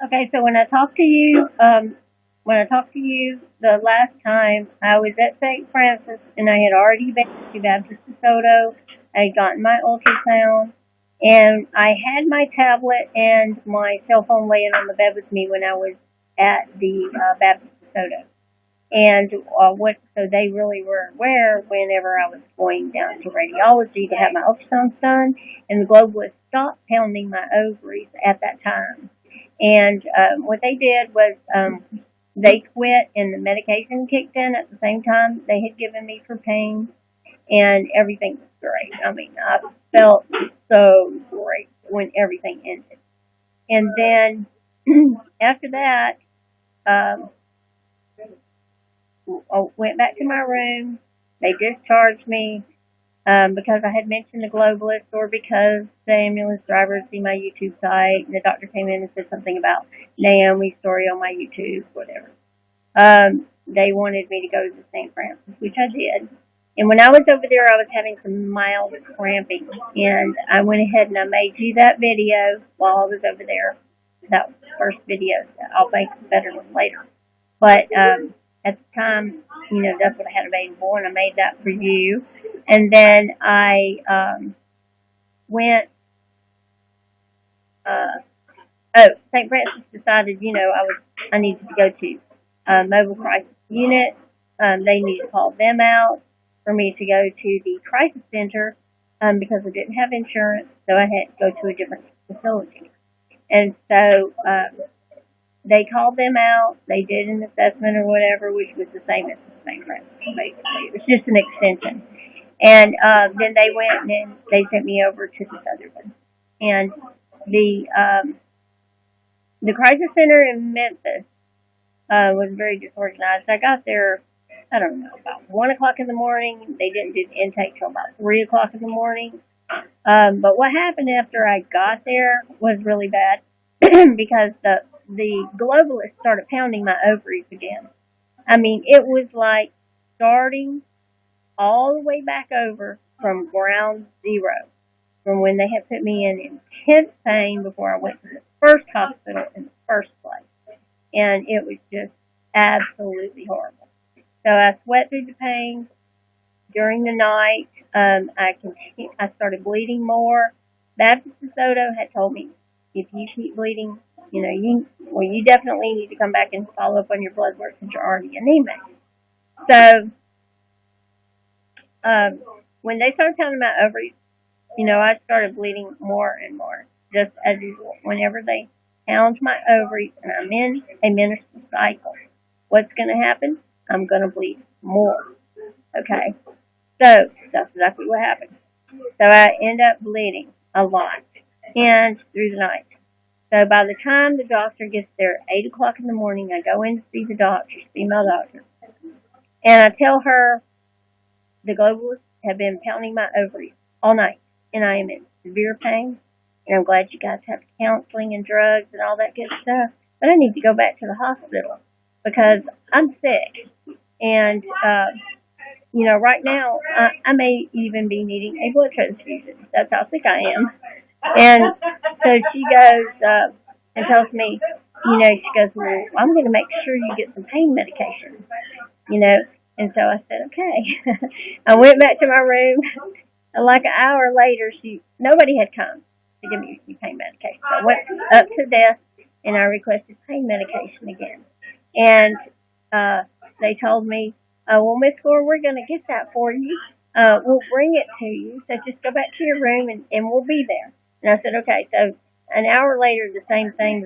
Okay, so when I talked to you the last time, I was at St. Francis, and I had already been to Baptist DeSoto. I had gotten my ultrasound, and I had my tablet and my cell phone laying on the bed with me when I was at the Baptist DeSoto. And so they really were aware whenever I was going down to radiology to have my ultrasounds done, and the Globalist stopped pounding my ovaries at that time. And what they did was they quit, and the medication kicked in at the same time they had given me for pain, and everything was great. I mean, I felt so great when everything ended. And then after that, I went back to my room. They discharged me because I had mentioned the Globalist, or because the ambulance driver had seen my YouTube site, and the doctor came in and said something about Naomi's story on my YouTube, whatever. They wanted me to go to St. Francis, which I did. And when I was over there, I was having some mild cramping, and I went ahead and I made you that video while I was over there. That was the first video. So I'll make a better one later. But at the time, that's what I had available, and I made that for you. And then I went, St. Francis decided, I needed to go to mobile crisis unit. They needed to call them out for me to go to the crisis center because I didn't have insurance, so I had to go to a different facility. And so they called them out. They did an assessment or whatever, which was the same as St. Francis, basically. It was just an extension. And then they went and they sent me over to this other one. And the crisis center in Memphis was very disorganized. I got there, I don't know, about 1 o'clock in the morning. They didn't do the intake till about 3 o'clock in the morning. But what happened after I got there was really bad because the Globalist started pounding my ovaries again. I mean, it was like starting all the way back over from ground zero, from when they had put me in intense pain before I went to the first hospital in the first place. And it was just absolutely horrible. So I sweat through the pain during the night. I started bleeding more. Baptist DeSoto had told me, if you keep bleeding, you definitely need to come back and follow up on your blood work since you're already anemic. So when they started pounding my ovaries, I started bleeding more and more, just as usual. Whenever they pound my ovaries and I'm in a menstrual cycle, what's going to happen? I'm going to bleed more. Okay? So that's exactly what happened. So I end up bleeding a lot and through the night. So by the time the doctor gets there at 8 o'clock in the morning, I go in to see the doctor, female doctor, and I tell her the Globalists have been pounding my ovaries all night, and I am in severe pain, and I'm glad you guys have counseling and drugs and all that good stuff, but I need to go back to the hospital because I'm sick. And, right now, I may even be needing a blood transfusion. That's how sick I am. And so she goes and tells me, she goes, well, I'm going to make sure you get some pain medication, And so I said, okay. I went back to my room. And like an hour later, nobody had come to give me pain medication. So I went up to the desk and I requested pain medication again. And they told me, well, Miss Gore, we're going to get that for you. We'll bring it to you. So just go back to your room and we'll be there. And I said, okay. So an hour later, the same thing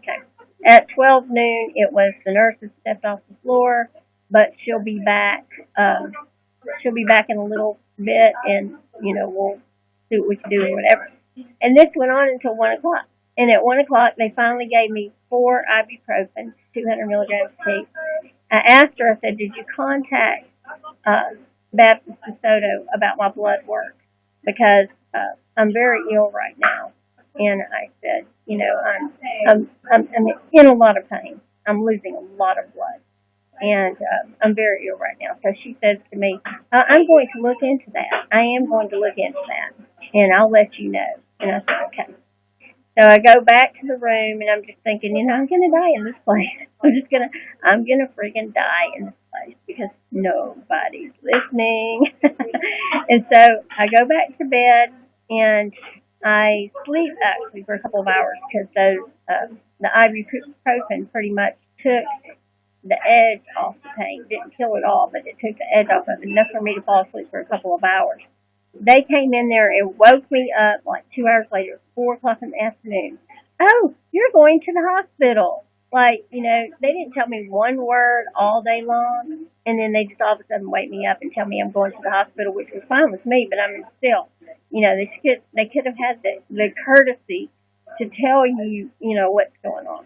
came. At 12 noon, it was the nurse that stepped off the floor, but she'll be back. She'll be back in a little bit, and, we'll see what we can do or whatever. And this went on until 1 o'clock. And at 1 o'clock, they finally gave me 4 ibuprofen, 200 milligrams each. I asked her, I said, did you contact Baptist DeSoto about my blood work? Because I'm very ill right now. And I said, I'm in a lot of pain. I'm losing a lot of blood. And I'm very ill right now. So she says to me, I'm going to look into that. I am going to look into that. And I'll let you know. And I said, okay. So I go back to the room and I'm just thinking, I'm gonna die in this place. I'm gonna freaking die in this place because nobody's listening. And so I go back to bed and I sleep actually for a couple of hours because the ibuprofen pretty much took the edge off the pain. Didn't kill it all, but it took the edge off of it, enough for me to fall asleep for a couple of hours. They came in there and woke me up like 2 hours later, 4 o'clock in the afternoon. Oh, you're going to the hospital. Like, they didn't tell me one word all day long, and then they just all of a sudden wake me up and tell me I'm going to the hospital, which was fine with me, but I mean, still, they could have had the courtesy to tell you, what's going on.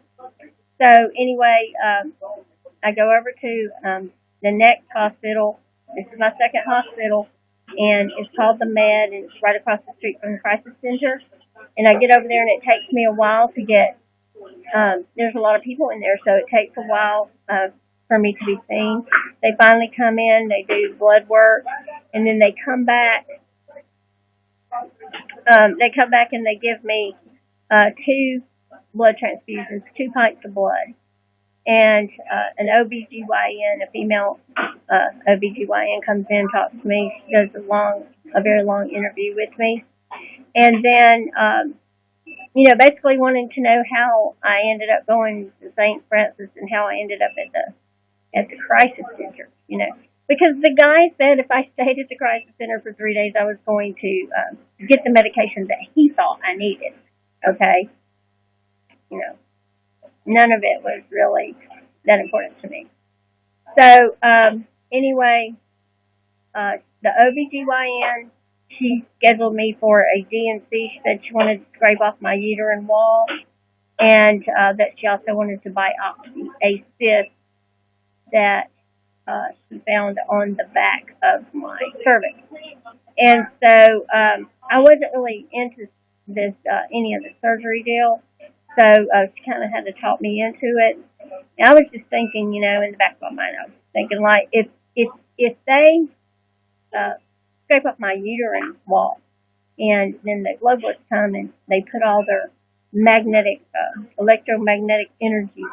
So anyway, I go over to the next hospital. This is my second hospital, and it's called the Med, and it's right across the street from the crisis center. And I get over there, and it takes me a while to get. There's a lot of people in there, so it takes a while for me to be seen. They finally come in, they do blood work, and then they come back. And they give me 2 blood transfusions, 2 pints of blood, and an OBGYN, a female OBGYN comes in, talks to me. She does a very long interview with me, and then basically wanting to know how I ended up going to St. Francis and how I ended up at the crisis center. Because the guy said if I stayed at the crisis center for 3 days, I was going to get the medication that he thought I needed. Okay, none of it was really that important to me. So anyway, the OBGYN, she scheduled me for a DNC. She said she wanted to scrape off my uterine wall, and that she also wanted to biopsy a cyst that she found on the back of my cervix. And so I wasn't really into this any of the surgery deal, so she kind of had to talk me into it. And I was just thinking, in the back of my mind, I was thinking, like, if they scrape off my uterine wall, and then the globalists come and they put all their magnetic, electromagnetic energy,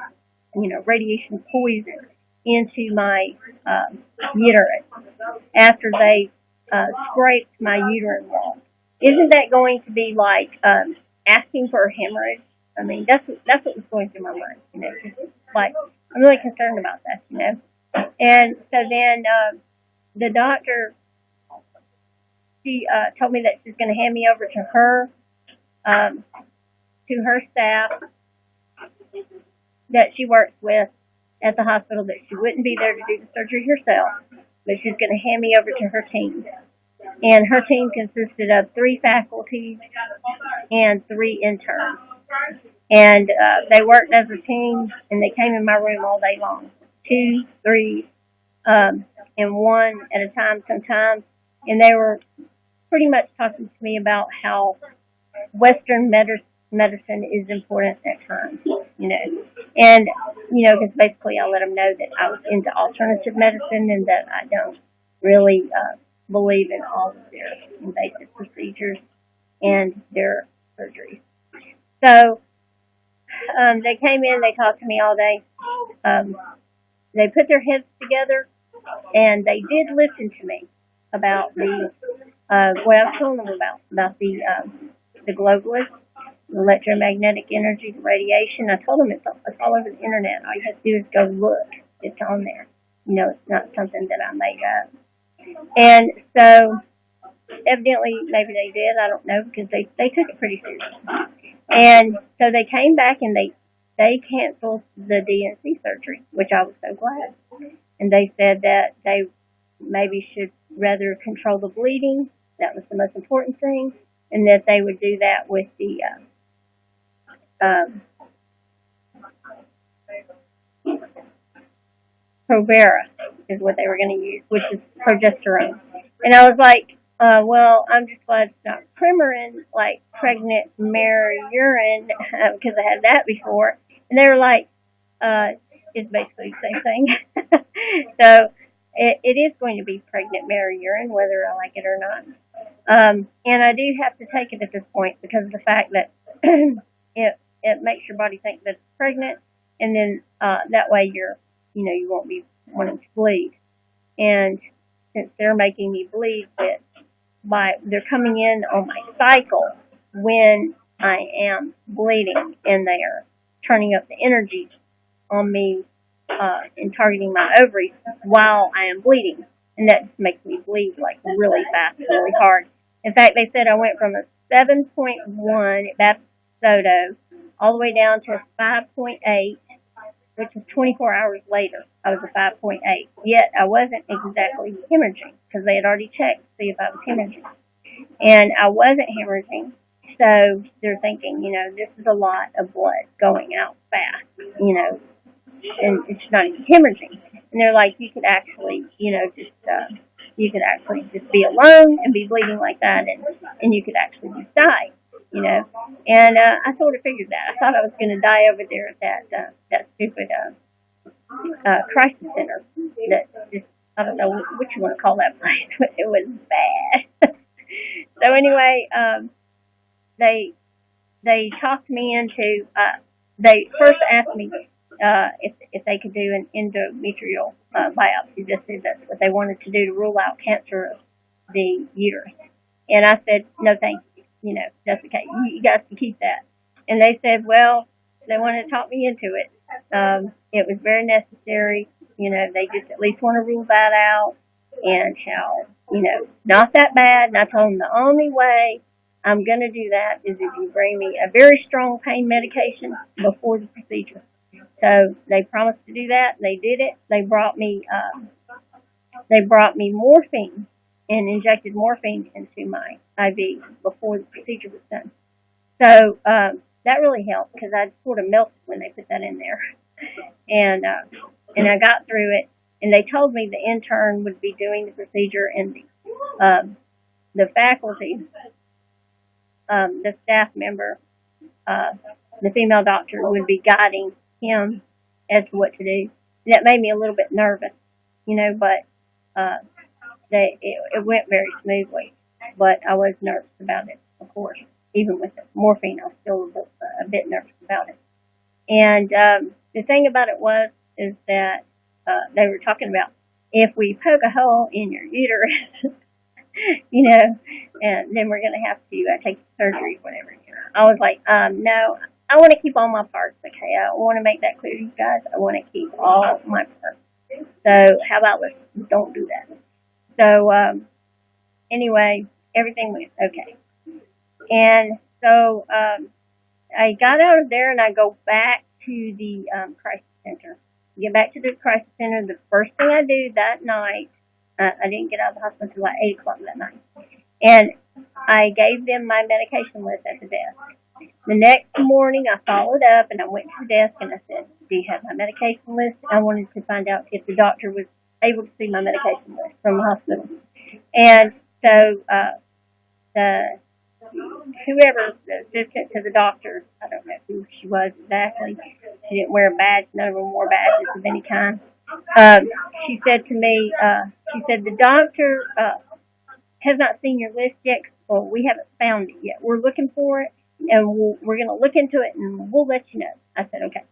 radiation poison into my uterus after they scraped my uterine wall. Isn't that going to be like asking for a hemorrhage? I mean, that's what was going through my mind. Just like, I'm really concerned about that. And so then the doctor, she told me that she's going to hand me over to her staff that she works with at the hospital, that she wouldn't be there to do the surgery herself, but she's going to hand me over to her team. And her team consisted of 3 faculties and 3 interns. And they worked as a team, and they came in my room all day long, 2, 3, and 1 at a time sometimes. And they were pretty much talking to me about how Western medicine is important at times, And, because basically I let them know that I was into alternative medicine and that I don't really believe in all of their invasive procedures and their surgeries. So they came in, they talked to me all day. They put their heads together, and they did listen to me about what I was telling them about the globalists, the electromagnetic energy, the radiation. I told them it's all over the internet. All you have to do is go look. It's on there. It's not something that I made up. And so evidently, maybe they did. I don't know, because they took it pretty seriously. And so they came back and they canceled the DNC surgery, which I was so glad. And they said that they maybe should rather control the bleeding. That was the most important thing. And that they would do that with the Provera is what they were going to use, which is progesterone. And I was like, well, I'm just glad it's not Premarin, like pregnant mare urine, because I had that before. And they were like, it's basically the same thing. So it is going to be pregnant mare urine, whether I like it or not. And I do have to take it at this point because of the fact that it makes your body think that it's pregnant, and then that way you won't be wanting to bleed. And since they're making me bleed, they're coming in on my cycle when I am bleeding, and they are turning up the energy on me and targeting my ovaries while I am bleeding, and that just makes me bleed like really fast, really hard. In fact, they said I went from a 7.1 at Baptist Soto all the way down to a 5.8, which was 24 hours later. I was a 5.8. Yet I wasn't exactly hemorrhaging because they had already checked to see if I was hemorrhaging. And I wasn't hemorrhaging, so they're thinking, this is a lot of blood going out fast, and it's not even hemorrhaging. And they're like, you could actually, you could actually just be alone and be bleeding like that, and you could actually just die, And I sort of figured that. I thought I was going to die over there at that stupid crisis center. That just, I don't know what you want to call that place, but it was bad. So anyway, they talked me into. They first asked me if they could do an endometrial biopsy. They said that's what they wanted to do to rule out cancer of the uterus. And I said, no, thank you. That's okay. You guys can keep that. And they said, well, they wanted to talk me into it. It was very necessary. They just at least want to rule that out, and how, not that bad. And I told them the only way I'm going to do that is if you bring me a very strong pain medication before the procedure. So they promised to do that. They did it. They brought me morphine and injected morphine into my IV before the procedure was done. So that really helped because I sort of melted when they put that in there. And I got through it. And they told me the intern would be doing the procedure, and the faculty, the staff member, the female doctor would be guiding him as to what to do. And that made me a little bit nervous, but it went very smoothly. But I was nervous about it, of course. Even with the morphine, I was still a bit nervous about it. And the thing about it is that they were talking about if we poke a hole in your uterus, and then we're going to have to take surgery, whatever. I was like, no, I want to keep all my parts, okay? I want to make that clear to you guys. I want to keep all my parts. So how about let's don't do that. So anyway, everything went okay. And so I got out of there, and I go back to the crisis center. Get back to the crisis center. The first thing I do that night, I didn't get out of the hospital until like 8 o'clock that night. And I gave them my medication list at the desk. The next morning, I followed up, and I went to the desk, and I said, do you have my medication list? I wanted to find out if the doctor was able to see my medication list from the hospital. And so whoever, the assistant to the doctor, I don't know who she was exactly. She didn't wear a badge. None of them wore badges of any kind. She said to me, the doctor has not seen your list yet. Well, we haven't found it yet. We're looking for it, and we're going to look into it, and we'll let you know. I said, okay.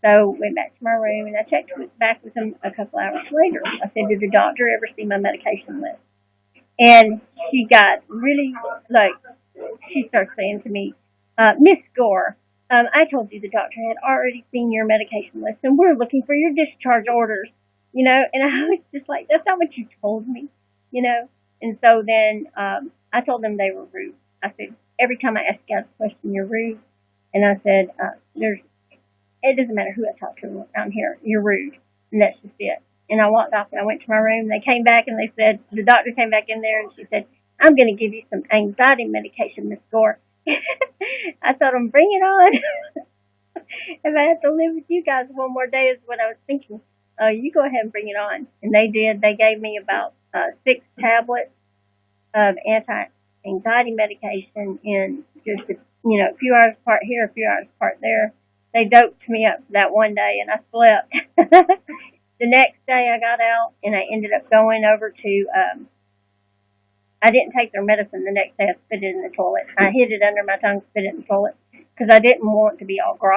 So went back to my room, and I checked back with them a couple hours later. I said, did the doctor ever see my medication list? And she got really, she starts saying to me, Miss Gore, I told you the doctor had already seen your medication list, and we're looking for your discharge orders, and I was just like, that's not what you told me, And so then I told them they were rude. I said, every time I ask you guys a question, you're rude. And I said, it doesn't matter who I talk to around here, you're rude. And that's just it. And I walked off, and I went to my room. They came back, and they said, the doctor came back in there, and she said, I'm going to give you some anxiety medication, Miss Gore. I told them, bring it on. If I have to live with you guys one more day is what I was thinking. You go ahead and bring it on. And they did. They gave me about 6 tablets of anti-anxiety medication in just a few hours apart here, a few hours apart there. They doped me up for that one day, and I slept. The next day I got out, and I ended up going over to, I didn't take their medicine the next day. I spit it in the toilet. I hid it under my tongue, spit it in the toilet. because I didn't want to be all groggy.